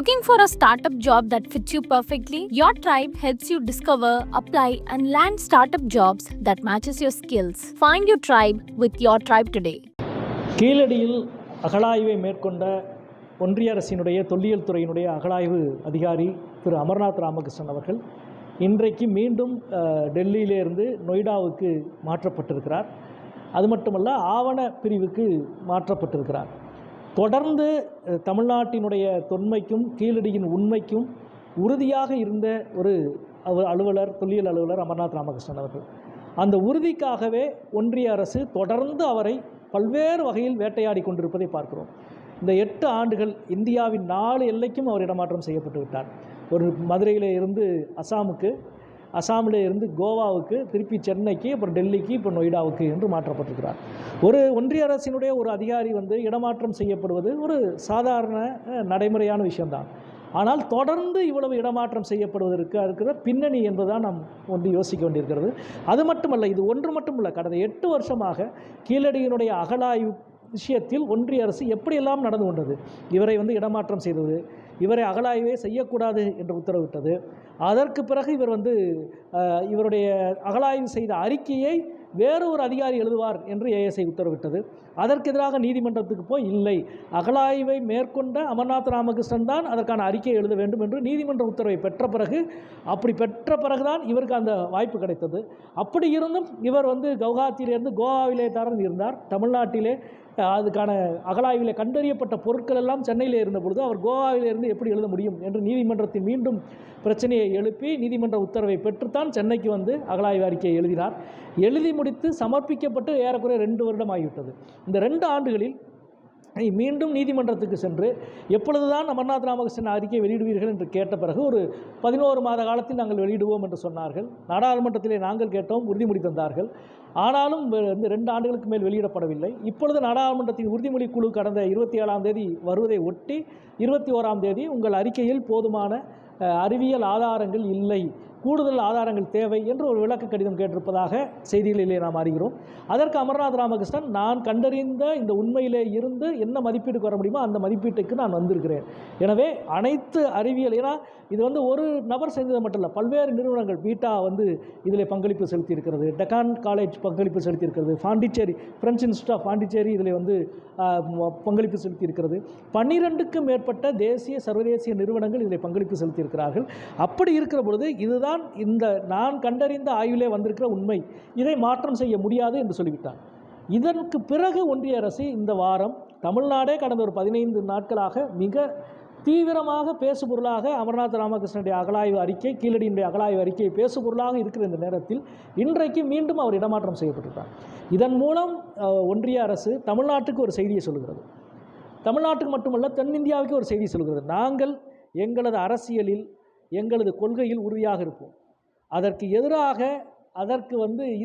Looking for a startup job that fits you perfectly? Your tribe helps you discover, apply, and land startup jobs that matches your skills. Find your tribe with your tribe today. கீழடியில் அகழாய்வை மேற்கொண்ட ஒன்றிய அரசினுடைய தொல்லியல் துறையினுடைய அகழாய்வு அதிகாரி திரு அமர்நாத் ராமகிருஷ்ணன் அவர்கள் இன்றைக்கு மீண்டும் டெல்லியிலிருந்து நொய்டாவுக்கு மாற்றப்பட்டிருக்கிறார். அது மட்டுமல்ல, ஆவண பிரிவுக்கு மாற்றப்பட்டிருக்கிறார். தொடர்ந்து தமிழ்நாட்டினுடைய தொன்மைக்கும் கீழடியின் உண்மைக்கும் உறுதியாக இருந்த ஒரு அலுவலர், தொல்லியல் அலுவலர் அமர்நாத் ராமகிருஷ்ணன் அவர்கள். அந்த உறுதிக்காகவே ஒன்றிய அரசு தொடர்ந்து அவரை பல்வேறு வகையில் வேட்டையாடி கொண்டிருப்பதை பார்க்கிறோம். இந்த 8 ஆண்டுகள் இந்தியாவின் 4 எல்லைக்கும் அவர் இடமாற்றம் செய்யப்பட்டு விட்டார். ஒரு மதுரையில் இருந்து அசாமுக்கு, அசாமில் இருந்து கோவாவுக்கு, திருப்பி சென்னைக்கு, அப்புறம் டெல்லிக்கு, இப்போ நொய்டாவுக்கு என்று மாற்றப்பட்டிருக்கிறார். ஒரு ஒன்றிய அரசினுடைய ஒரு அதிகாரி இடமாற்றம் செய்யப்படுவது ஒரு சாதாரண நடைமுறையான விஷயம்தான். ஆனால் தொடர்ந்து இவ்வளவு இடமாற்றம் செய்யப்படுவதற்கு இருக்கிற பின்னணி என்பதுதான் நாம் யோசிக்க வேண்டியிருக்கிறது. அது மட்டுமல்ல, இது ஒன்று மட்டுமல்ல, கடந்த 8 வருஷமாக கீழடியினுடைய அகழாய்வு விஷயத்தில் ஒன்றிய அரசு எப்படியெல்லாம் நடந்து கொண்டது. இவரை இடமாற்றம் செய்தது, இவரை அகழாய்வே செய்யக்கூடாது என்று உத்தரவிட்டது. அதற்கு பிறகு இவருடைய அகழாய்வு செய்த அறிக்கையை வேறு ஒரு அதிகாரி எழுதுவார் என்று ஏஎஸ்ஐ உத்தரவிட்டது. அதற்கு எதிராக நீதிமன்றத்துக்கு போய் இல்லை, அகழாய்வை மேற்கொண்ட அமர்நாத் ராமகிருஷ்ணன் தான் அதற்கான அறிக்கையை எழுத வேண்டும் என்று நீதிமன்ற உத்தரவை பெற்ற பிறகுதான் இவருக்கு அந்த வாய்ப்பு கிடைத்தது. அப்படி இருந்தும் இவர் கவுஹாத்தியிலிருந்து கோவாவிலே தான் இருந்தார். தமிழ்நாட்டிலே அதுக்கான அகழாய்வில் கண்டறியப்பட்ட பொருட்கள் எல்லாம் சென்னையில் இருந்த பொழுது அவர் கோவாவிலிருந்து எப்படி எழுத முடியும் என்று நீதிமன்றத்தில் மீண்டும் பிரச்சனையை எழுப்பி நீதிமன்ற உத்தரவை பெற்றுத்தான் சென்னைக்கு அகழாய்வு அறிக்கையை எழுதினார். எழுதி முடித்து சமர்ப்பிக்கப்பட்டு ஏறக்குறைய 2 வருடம் ஆகிவிட்டது. இந்த 2 ஆண்டுகளில் மீண்டும் நீதிமன்றத்துக்கு சென்று எப்பொழுதுதான் அமர்நாத் ராமகிருஷ்ணன் அறிக்கையை வெளியிடுவீர்கள் என்று கேட்ட பிறகு ஒரு 11 மாத காலத்தில் நாங்கள் வெளியிடுவோம் என்று சொன்னார்கள். நாடாளுமன்றத்திலே நாங்கள் கேட்டோம், உறுதிமொழி தந்தார்கள். ஆனாலும் 2 ஆண்டுகளுக்கு மேல் வெளியிடப்படவில்லை. இப்பொழுது நாடாளுமன்றத்தின் உறுதிமொழி குழு கடந்த 27ஆம் தேதி வருவதை ஒட்டி 21ஆம் தேதி உங்கள் அறிக்கையில் போதுமான அறிவியல் ஆதாரங்கள் இல்லை, கூடுதல் ஆதாரங்கள் தேவை என்று ஒரு விளக்க கடிதம் கேட்டிருப்பதாக செய்திகளிலே நாம் அறிகிறோம். அதற்கு அமர்நாத் ராமகிருஷ்ணன், நான் கண்டறிந்த இந்த உண்மையிலே இருந்து என்ன மதிப்பீட்டுக்கு வர முடியுமோ அந்த மதிப்பீட்டுக்கு நான் வந்திருக்கிறேன். எனவே அனைத்து அறிவியல், ஏன்னா இது ஒரு நபர் செய்தது மட்டும் இல்லை, பல்வேறு நிறுவனங்கள், பீட்டா இதில் பங்களிப்பு செலுத்தியிருக்கிறது, டெக்கான் காலேஜ் பங்களிப்பு செலுத்தியிருக்கிறது, Pondicherry French institute of Pondicherry இதில் பங்களிப்பு செலுத்தியிருக்கிறது. 12க்கும் மேற்பட்ட தேசிய சர்வதேசிய நிறுவனங்கள் இதில் பங்களிப்பு செலுத்தியிருக்கிறார்கள். அப்படி இருக்கிற பொழுது இதுதான் இந்த நான் கண்டறிந்த ஆய்விலே வந்திருக்கிற உண்மை, இதை மாற்றம் செய்ய முடியாது என்று சொல்லிவிட்டார். இதற்கு பிறகு ஒன்றிய அரசு இந்த வாரம் தமிழ்நாடே கடந்த ஒரு 15 நாட்களாக மிக தீவிரமாக பேசுபொருளாக அமர்நாத் ராமகிருஷ்ணனுடைய அகழாய்வு அறிக்கை, கீழடியினுடைய அகழாய்வு அறிக்கை பேசுபொருளாக இருக்கிற இந்த நேரத்தில் இன்றைக்கு மீண்டும் அவர் இடமாற்றம் செய்யப்பட்டிருக்கிறார். இதன் மூலம் ஒன்றிய அரசு தமிழ்நாட்டுக்கு ஒரு செய்தியை சொல்கிறது. தமிழ்நாட்டுக்கு மட்டுமல்ல, தென்னிந்தியாவுக்கு ஒரு செய்தி சொல்கிறது. நாங்கள் எங்களது அரசியலில், எங்களது கொள்கையில் உறுதியாக இருப்போம். அதற்கு எதிராக அதற்கு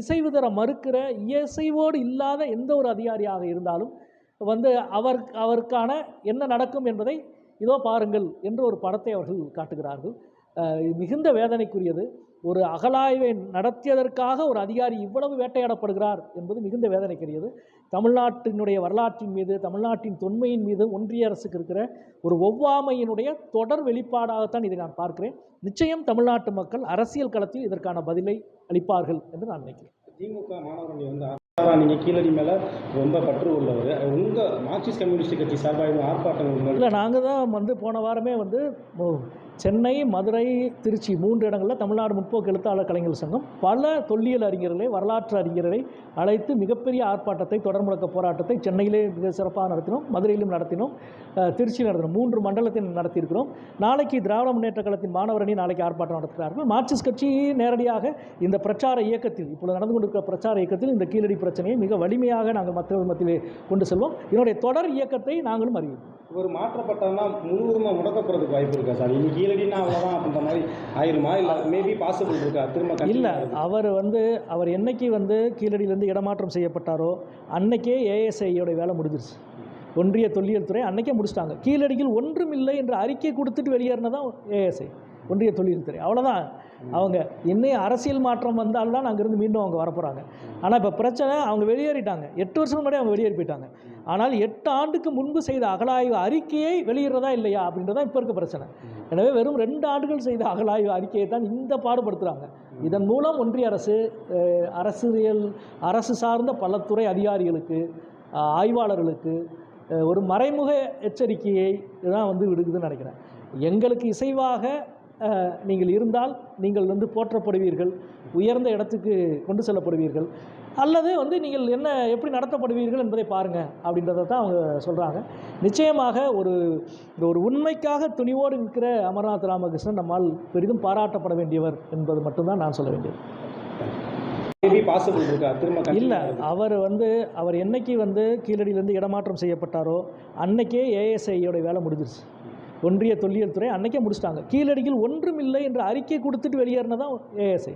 இசைவு தர மறுக்கிற, இசைவோடு இல்லாத எந்த ஒரு அதிகாரியாக இருந்தாலும் அவருக்கான என்ன நடக்கும் என்பதை இதோ பாருங்கள் என்று ஒரு படத்தை அவர்கள் காட்டுகிறார்கள். மிகுந்த வேதனைக்குரியது. ஒரு அகழாய்வை நடத்தியதற்காக ஒரு அதிகாரி இவ்வளவு வேட்டையாடப்படுகிறார் என்பது மிகுந்த வேதனைக்குரியது. தமிழ்நாட்டினுடைய வரலாற்றின் மீது, தமிழ்நாட்டின் தொன்மையின் மீது ஒன்றிய அரசுக்கு இருக்கிற ஒரு ஒவ்வாமையினுடைய தொடர் வெளிப்பாடாகத்தான் இதை நான் பார்க்கிறேன். நிச்சயம் தமிழ்நாட்டு மக்கள் அரசியல் களத்தில் இதற்கான பதிலை அளிப்பார்கள் என்று நான் நினைக்கிறேன். திமுக மாணவர்கள் நீங்கள் கீழடி மேலே ரொம்ப பற்று உள்ளவர், உங்கள் மார்க்சிஸ்ட் கம்யூனிஸ்ட் கட்சி சார்பாக ஆர்ப்பாட்டங்கள் இல்லை, நாங்கள் தான் போன வாரமே சென்னை, மதுரை, திருச்சி 3 இடங்களில் தமிழ்நாடு முற்போக்கு எழுத்தாளர் கலைஞர் சங்கம் பல தொல்லியல் அறிஞர்களை, வரலாற்று அறிஞர்களை அழைத்து மிகப்பெரிய ஆர்ப்பாட்டத்தை, தொடர் முழக்க போராட்டத்தை சென்னையிலே மிக சிறப்பாக நடத்தினோம், மதுரையிலும் நடத்தினோம், திருச்சியில் நடத்தினோம். 3 மண்டலத்தில் நடத்தியிருக்கிறோம். நாளைக்கு திராவிட முன்னேற்ற கழகத்தின் மாணவரணி நாளைக்கு ஆர்ப்பாட்டம் நடத்துகிறார்கள். மார்க்சிஸ்ட் கட்சி நேரடியாக இந்த பிரச்சார இயக்கத்தில், இப்பொழுது நடந்து கொண்டிருக்கிற பிரச்சார இயக்கத்தில் இந்த கீழடி பிரச்சனையை மிக வலிமையாக நாங்கள் மக்கள் மத்தியிலே கொண்டு செல்வோம். இதனுடைய தொடர் இயக்கத்தை நாங்களும் அறிவிப்போம். ஒரு மாற்றப்பட்டனா முழுவதுமாக முடக்கப்படுறதுக்கு வாய்ப்பு இருக்கா சார்? இன்னைக்கு கீழடினா அவ்வளோதான் அப்படின்ற மாதிரி ஆயிருமா, இல்லை மேபி பாசிபிள் இருக்கா திரும்ப? இல்லை, அவர் என்னைக்கு கீழடியிலேருந்து இடமாற்றம் செய்யப்பட்டாரோ அன்னைக்கே ஏஎஸ்ஐயோட வேலை முடிஞ்சிருச்சு. ஒன்றிய தொல்லியல் துறை அன்னைக்கே முடிச்சிட்டாங்க. கீழடியில் ஒன்றும் இல்லை என்ற அறிக்கை கொடுத்துட்டு வெளியேறினதான் ஏஎஸ்ஐ, ஒன்றிய தொல்லியல் துறை. அவ்வளோதான். அவங்க இன்னும் அரசியல் மாற்றம் வந்தால்தான் அங்கேருந்து மீண்டும் அவங்க வரப்போகிறாங்க. ஆனால் இப்போ பிரச்சனை, அவங்க வெளியேறிட்டாங்க. 8 வருஷம் முன்னாடி அவங்க வெளியேறி போயிட்டாங்க. ஆனால் 8 ஆண்டுக்கு முன்பு செய்த அகழாய்வு அறிக்கையை வெளியிடுறதா இல்லையா அப்படின்றதான் இப்போ இருக்க பிரச்சனை. எனவே வெறும் 2 ஆண்டுகள் செய்த அகழாய்வு அறிக்கையை தான் இந்த பாடுபடுத்துகிறாங்க. இதன் மூலம் ஒன்றிய அரசு சார்ந்த பல துறை அதிகாரிகளுக்கு, ஆய்வாளர்களுக்கு ஒரு மறைமுக எச்சரிக்கையை தான் விடுக்குதுன்னு நினைக்கிறேன். எங்களுக்கு இசைவாக நீங்கள் இருந்தால் நீங்கள் போற்றப்படுவீர்கள், உயர்ந்த இடத்துக்கு கொண்டு செல்லப்படுவீர்கள், அல்லது நீங்கள் என்ன எப்படி நடத்தப்படுவீர்கள் என்பதை பாருங்கள் அப்படின்றத தான் அவங்க சொல்கிறாங்க. நிச்சயமாக ஒரு உண்மைக்காக துணிவோடு இருக்கிற அமர்நாத் ராமகிருஷ்ணன் நம்மால் பெரிதும் பாராட்டப்பட வேண்டியவர் என்பது மட்டும்தான் நான் சொல்ல வேண்டியது. பாசிபிள் இருக்கா திரும்ப? இல்லை, அவர் என்னைக்கு கீழடியிலேருந்து இடமாற்றம் செய்யப்பட்டாரோ அன்னைக்கே ஏஎஸ்ஐயோட வேலை முடிஞ்சிருச்சு. ஒன்றிய தொல்லியல் துறை அன்னைக்கே முடிச்சிட்டாங்க. கீழடியில் ஒன்றும் இல்லை என்ற அறிக்கை கொடுத்துட்டு வெளியேறினதான் ஏஎஸ்ஐ.